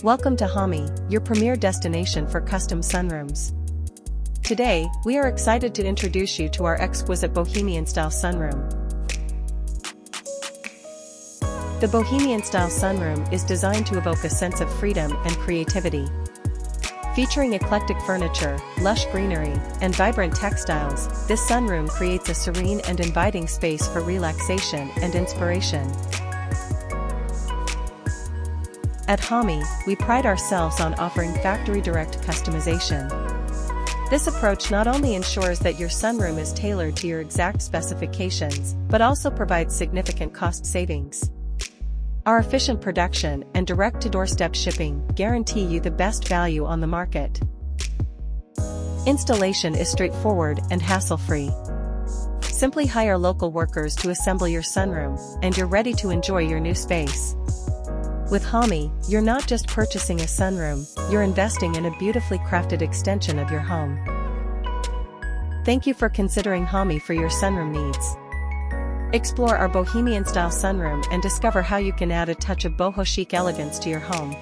Welcome to Hommie, your premier destination for custom sunrooms. Today, we are excited to introduce you to our exquisite Bohemian Style Sunroom. The Bohemian Style Sunroom is designed to evoke a sense of freedom and creativity. Featuring eclectic furniture, lush greenery, and vibrant textiles, this sunroom creates a serene and inviting space for relaxation and inspiration. At Hommie, we pride ourselves on offering factory-direct customization. This approach not only ensures that your sunroom is tailored to your exact specifications, but also provides significant cost savings. Our efficient production and direct-to-doorstep shipping guarantee you the best value on the market. Installation is straightforward and hassle-free. Simply hire local workers to assemble your sunroom, and you're ready to enjoy your new space. With Hommie, you're not just purchasing a sunroom, you're investing in a beautifully crafted extension of your home. Thank you for considering Hommie for your sunroom needs. Explore our Bohemian Style Sunroom and discover how you can add a touch of boho chic elegance to your home.